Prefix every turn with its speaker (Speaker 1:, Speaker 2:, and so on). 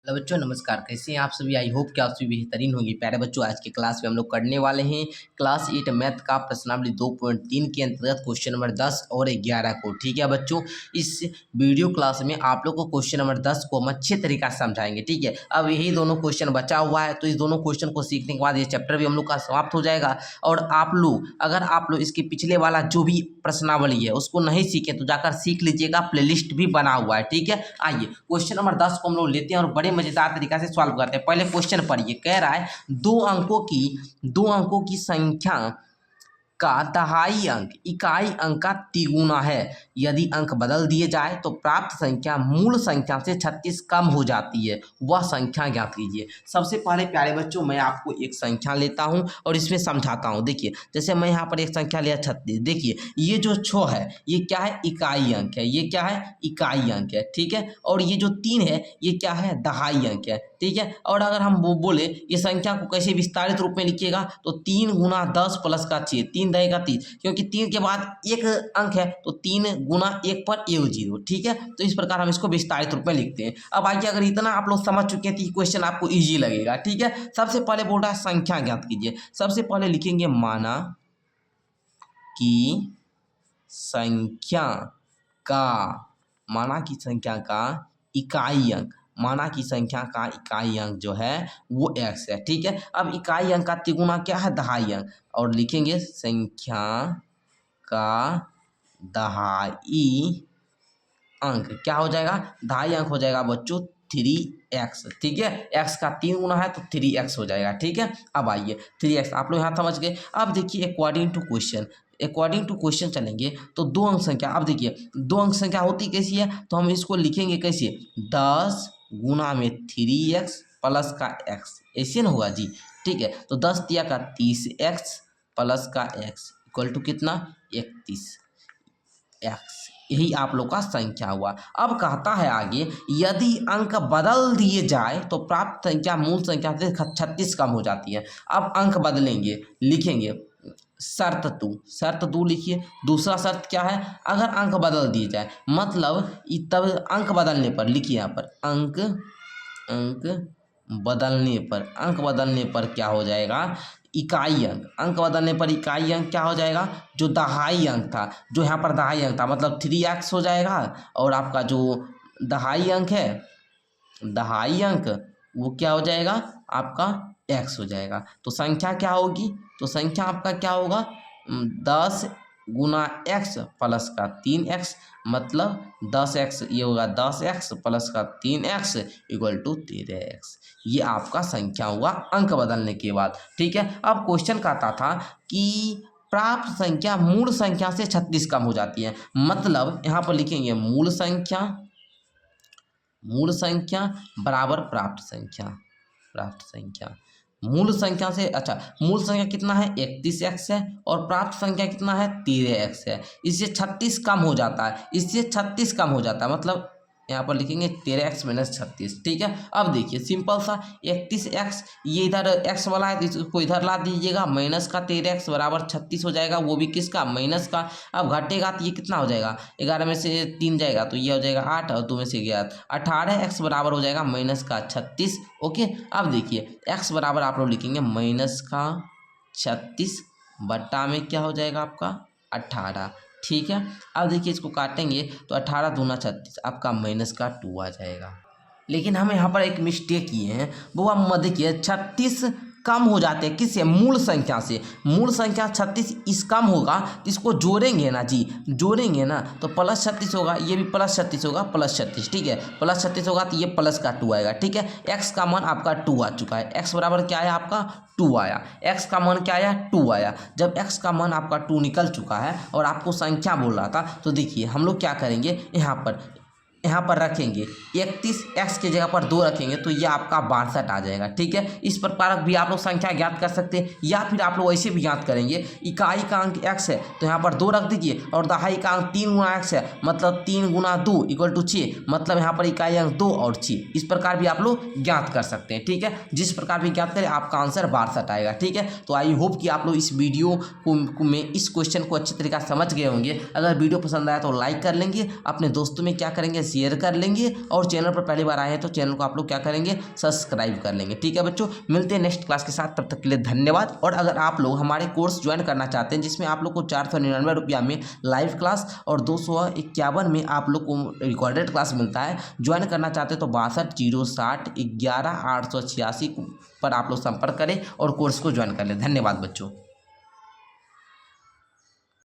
Speaker 1: Hello बच्चों, नमस्कार। कैसे हैं आप सभी? आई होप कि आप सभी बेहतरीन होंगे। प्यारे बच्चों, आज के क्लास में हम लोग करने वाले हैं क्लास 8 मैथ का प्रश्नावली 2.3 के अंतर्गत क्वेश्चन नंबर 10 और 11 को। ठीक है बच्चों, इस वीडियो क्लास में आप लोग को क्वेश्चन नंबर 10 को हम अच्छे तरीका से समझाएंगे। ठीक है, अब यही दोनों क्वेश्चन बचा हुआ है, तो इस दोनों क्वेश्चन को सीखने के बाद ये चैप्टर भी हम लोग का समाप्त हो जाएगा। और आप लोग अगर आप लोग इसके पिछले वाला जो भी प्रश्नावली है उसको नहीं सीखे तो जाकर सीख लीजिएगा, प्लेलिस्ट भी बना हुआ है। ठीक है, आइए क्वेश्चन नंबर 10 को हम लोग लेते हैं और बड़े मजेदार तरीका से सॉल्व करते हैं। पहले क्वेश्चन पढ़िए। कह रहा है दो अंकों की संख्या का दहाई अंक इकाई अंक का तिगुना है। यदि अंक बदल दिए जाए तो प्राप्त संख्या मूल संख्या से 36 कम हो जाती है। वह संख्या ज्ञात कीजिए। सबसे पहले प्यारे बच्चों, मैं आपको एक संख्या लेता हूं और इसमें समझाता हूं। देखिए, जैसे मैं यहाँ पर एक संख्या लिया 36। देखिए, ये जो 6 है ये क्या है? इकाई अंक है। ये क्या है? इकाई अंक है। ठीक है, और ये जो 3 है ये क्या है? दहाई अंक है। ठीक है, और अगर हम वो बोले ये संख्या को कैसे विस्तारित रूप में लिखिएगा तो 3 गुना 10 प्लस का 6, 3 दहेगा 30, क्योंकि 3 के बाद एक अंक है तो 3 गुना 1 पर 1 0। ठीक है, तो इस प्रकार हम इसको विस्तारित रूप में लिखते हैं। अब आइए, अगर इतना आप लोग समझ चुके हैं तो ये क्वेश्चन आपको ईजी लगेगा। ठीक है, सबसे पहले बोल रहा है संख्या ज्ञात कीजिए। सबसे पहले लिखेंगे माना कि संख्या का माना की संख्या का इकाई अंक माना की संख्या का इकाई अंक जो है वो x है। ठीक है, अब इकाई अंक का तिगुना क्या है? दहाई अंक। और लिखेंगे संख्या का दहाई अंक क्या हो जाएगा? दहाई अंक हो जाएगा बच्चों 3x। ठीक है, x का 3 गुना है तो 3x हो जाएगा। ठीक है, अब आइए 3x आप लोग यहाँ समझ गए। अब देखिए, अकॉर्डिंग टू क्वेश्चन चलेंगे तो दो अंक संख्या। अब देखिए, दो अंक संख्या होती कैसी है तो हम इसको लिखेंगे कैसे? 10 गुना में 3x प्लस का x, ऐसे ना होगा जी। ठीक है, तो 10 दिया का 30x प्लस का x इक्वल टू कितना? 31x। यही आप लोग का संख्या हुआ। अब कहता है आगे, यदि अंक बदल दिए जाए तो प्राप्त संख्या मूल संख्या से 36 कम हो जाती है। अब अंक बदलेंगे, लिखेंगे शर्त दो लिखिए। दूसरा शर्त क्या है? अगर अंक बदल दिए जाए, मतलब तब अंक बदलने पर लिखिए यहाँ पर अंक बदलने पर क्या हो जाएगा? इकाई अंक बदलने पर इकाई अंक क्या हो जाएगा? जो दहाई अंक था, जो यहाँ पर दहाई अंक था मतलब 3x हो जाएगा। और आपका जो दहाई अंक है, दहाई अंक वो क्या हो जाएगा? आपका x हो जाएगा। तो संख्या क्या होगी? तो संख्या आपका क्या होगा? 10 गुना x प्लस का 3x, मतलब 10x, ये होगा 10x प्लस का 3x इक्वल टू 13x। ये आपका संख्या हुआ अंक बदलने के बाद। ठीक है, अब क्वेश्चन कहता था कि प्राप्त संख्या मूल संख्या से 36 कम हो जाती है। मतलब यहाँ पर लिखेंगे मूल संख्या बराबर प्राप्त संख्या। मूल संख्या से, अच्छा, मूल संख्या कितना है? 31x है और प्राप्त संख्या कितना है? 13x है। इससे 36 कम हो जाता है, मतलब यहाँ पर लिखेंगे 13x माइनस 36। ठीक है, अब देखिए सिंपल सा 31x, ये इधर x वाला है तो इसको इधर ला दीजिएगा, माइनस का 13x बराबर 36 हो जाएगा, वो भी किसका? माइनस का। अब घटेगा तो ये कितना हो जाएगा? 11 में से 3 जाएगा तो ये हो जाएगा 8 और 2 में से 11, 18x बराबर हो जाएगा माइनस का 36। ओके, अब देखिए x बराबर आप लोग लिखेंगे माइनस का 36 बट्टा में क्या हो जाएगा आपका? 18। ठीक है, अब देखिए इसको काटेंगे तो 18 दूना 36, आपका माइनस का 2 आ जाएगा। लेकिन हम यहाँ पर एक मिस्टेक किए हैं, वो आप देखिए 36 कम हो जाते हैं किससे? मूल संख्या से। मूल संख्या 36 इस कम होगा तो इसको जोड़ेंगे ना जी, जोड़ेंगे ना तो प्लस 36 होगा, ये भी प्लस 36 होगा, प्लस 36। ठीक है, प्लस 36 होगा तो ये प्लस का 2 आएगा। ठीक है, x का मान आपका 2 आ चुका है। x बराबर क्या आया आपका? 2 आया। x का मान क्या आया? 2 आया। जब x का मान आपका 2 निकल चुका है और आपको संख्या बोल रहा था, तो देखिए हम लोग क्या करेंगे, यहाँ पर रखेंगे 31x की जगह पर 2 रखेंगे तो ये आपका 62 आ जाएगा। ठीक है, इस प्रकार भी आप लोग संख्या ज्ञात कर सकते हैं, या फिर आप लोग ऐसे भी ज्ञात करेंगे, इकाई का अंक x है तो यहाँ पर 2 रख दीजिए और दहाई का अंक 3 गुना x है, मतलब 3 गुना 2 इक्वल टू 6, मतलब यहाँ पर इकाई अंक 2 और 6। इस प्रकार भी आप लोग ज्ञात कर सकते हैं। ठीक है, जिस प्रकार भी ज्ञात करें आपका आंसर 62 आएगा। ठीक है, तो आई होप कि आप लोग इस वीडियो में इस क्वेश्चन को अच्छी तरीके से समझ गए होंगे। अगर वीडियो पसंद आया तो लाइक कर लेंगे, अपने दोस्तों में क्या करेंगे? शेयर कर लेंगे और चैनल पर पहली बार आए हैं तो चैनल को आप लोग क्या करेंगे, सब्सक्राइब कर लेंगे। ठीक है बच्चों, मिलते हैं नेक्स्ट क्लास के साथ, तब तक के लिए धन्यवाद। और अगर आप लोग हमारे कोर्स ज्वाइन करना चाहते हैं जिसमें आप लोग को 499 रुपया में लाइव क्लास और 251 में आप लोग को रिकॉर्डेड क्लास मिलता है, ज्वाइन करना चाहते हैं तो 62 060 11 886 पर आप लोग संपर्क करें और कोर्स को ज्वाइन कर लें। धन्यवाद बच्चों।